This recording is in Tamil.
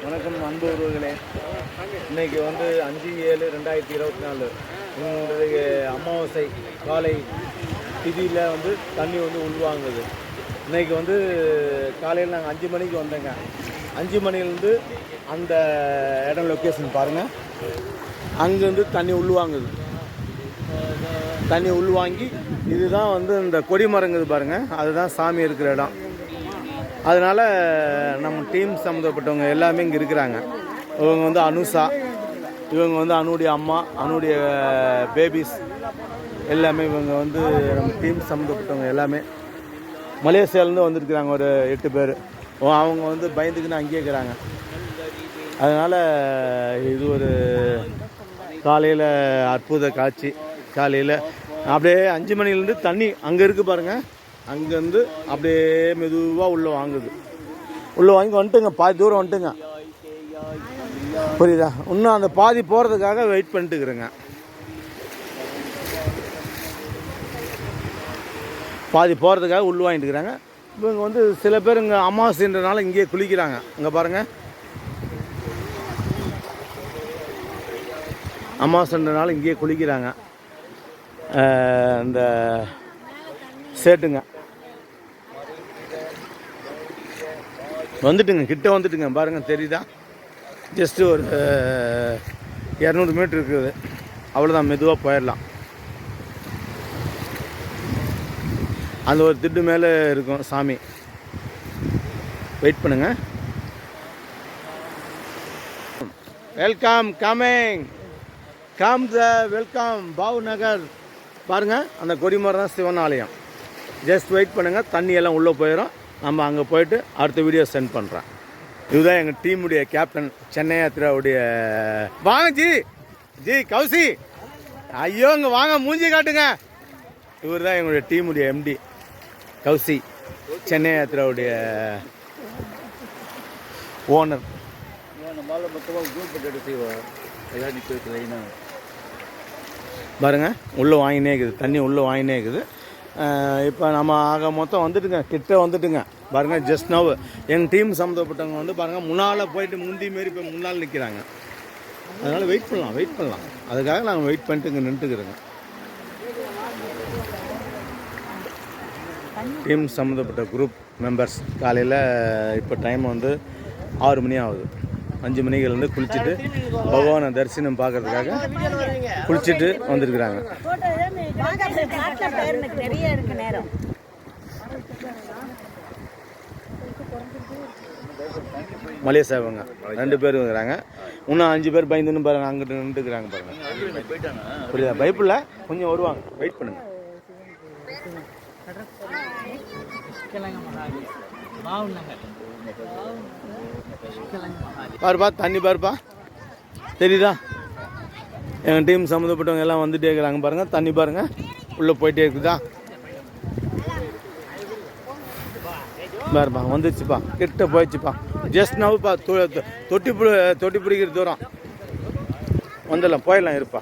வணக்கம் அன்பு உறவுகளே. இன்னைக்கு வந்து 5/7/2024 இன்றைக்கு அமாவாசை காலை திதியில் வந்து தண்ணி வந்து உள்வாங்குது. இன்றைக்கி வந்து காலையில் நாங்கள் 5 மணிக்கு வந்தோங்க. 5 மணிலேருந்து அந்த இடம் லொக்கேஷன் பாருங்கள். அங்கேருந்து தண்ணி உள்வாங்குது. தண்ணி உள்வாங்கி இதுதான் வந்து இந்த கொடிமரங்குது பாருங்கள், அதுதான் சாமி இருக்கிற இடம். அதனால் நம்ம டீம் சம்மந்தப்பட்டவங்க எல்லாமே இங்கே இருக்கிறாங்க. இவங்க வந்து அனுஷா, இவங்க வந்து அனுடைய அம்மா, அனுடைய பேபிஸ் எல்லாமே இவங்க வந்து நம்ம டீம் சம்மந்தப்பட்டவங்க எல்லாமே மலேசியாவிலேருந்து வந்திருக்கிறாங்க. ஒரு 8 பேர். அவங்க வந்து பயந்துக்குன்னு அங்கேயே இருக்கிறாங்க. அதனால் இது ஒரு காலையில் அற்புத காட்சி. காலையில் அப்படியே 5 மணிலேருந்து தண்ணி அங்கே இருக்குது பாருங்கள். அங்கேருந்து அப்படியே மெதுவாக உள்ளே வாங்குது. உள்ளே வாங்கி வந்துட்டுங்க, பாதி தூரம் வந்துட்டுங்க. புரியுதா? இன்னும் அந்த பாதி போகிறதுக்காக வெயிட் பண்ணிட்டுக்கிறேங்க. பாதி போகிறதுக்காக உள் வாங்கிட்டு இருக்கிறாங்க. இவங்க வந்து சில பேர் இங்கே அமாவாசைன்றனால இங்கேயே குளிக்கிறாங்க. இங்கே பாருங்கள், அமாவாசைன்றனால இங்கேயே குளிக்கிறாங்க. இந்த சேட்டுங்க வந்துட்டுங்க, கிட்ட வந்துட்டுங்க பாருங்கள், தெரியுதா? ஜஸ்ட்டு ஒரு 200 மீட்டர் இருக்குது. அவ்வளோதான், மெதுவாக போயிடலாம். அந்த ஒரு திட்டு மேலே இருக்கும் சாமி. வெயிட் பண்ணுங்க. வெல்கம், கமிங், கம் த வெல்கம் பாவு நகர். பாருங்கள், அந்த கொடிமரம் தான் சிவன் ஆலயம். ஜஸ்ட் வெயிட் பண்ணுங்கள், தண்ணியெல்லாம் உள்ளே போயிடும். நம்ம அங்கே போயிட்டு அடுத்த வீடியோ சென்ட் பண்ணுறேன். இதுதான் எங்கள் டீமுடைய கேப்டன், சென்னை யாத்திராவுடைய. வாங்க ஜி, ஜி கௌசி, ஐயோ இங்கே வாங்க, மூஞ்சி காட்டுங்க. இவர் தான் எங்களுடைய டீமுடைய எம்டி கௌசி, சென்னை யாத்திராவுடைய ஓனர். பாருங்க, உள்ளே வாங்கினே இருக்குது தண்ணி, உள்ளே வாங்கினே இருக்குது. இப்போ நம்ம ஆக மொத்தம் வந்துட்டுங்க, கிட்ட வந்துட்டுங்க. பாருங்கள், ஜஸ்ட் நவ் எங்கள் டீம் சம்மந்தப்பட்டவங்க வந்து பாருங்கள், முன்னால் போயிட்டு முந்தி மாரி இப்போ முன்னால் நிற்கிறாங்க. அதனால் வெயிட் பண்ணலாம். அதுக்காக நாங்கள் வெயிட் பண்ணிட்டு இங்கே நின்றுக்கிறோங்க. டீம் சம்மந்தப்பட்ட குரூப் மெம்பர்ஸ் காலையில் இப்போ டைம் வந்து 6 மணி ஆகுது. 5 மணிலேருந்து குளிச்சுட்டு பகவானை தரிசனம் பார்க்கறதுக்காக குளிச்சுட்டு வந்துருக்குறாங்க. மலேசியா இவங்க 2 பேர் இருக்கிறாங்க. இன்னும் 5 பேர் பயந்துன்னு பாருங்க, அங்கிட்டு நின்றுக்கிறாங்க பாருங்க. புரியுதா? பைப்பில் கொஞ்சம் வருவாங்க, வெயிட் பண்ணுங்க. பாருப்பா, தண்ணி பாருப்பா, தெரியுதா? எங்கள் டீம் சம்மந்தப்பட்டவங்க எல்லாம் வந்துட்டே இருக்கிறாங்க பாருங்கள். தண்ணி பாருங்கள், உள்ளே போயிட்டே இருக்குதா? பாருப்பா, வந்துடுச்சுப்பா, கிட்ட போயிடுச்சுப்பா. ஜஸ்ட் நவ்ப்பா, தொட்டி பிடிக்கிற தூரம் வந்துடலாம், போயிடலாம், இருப்பா.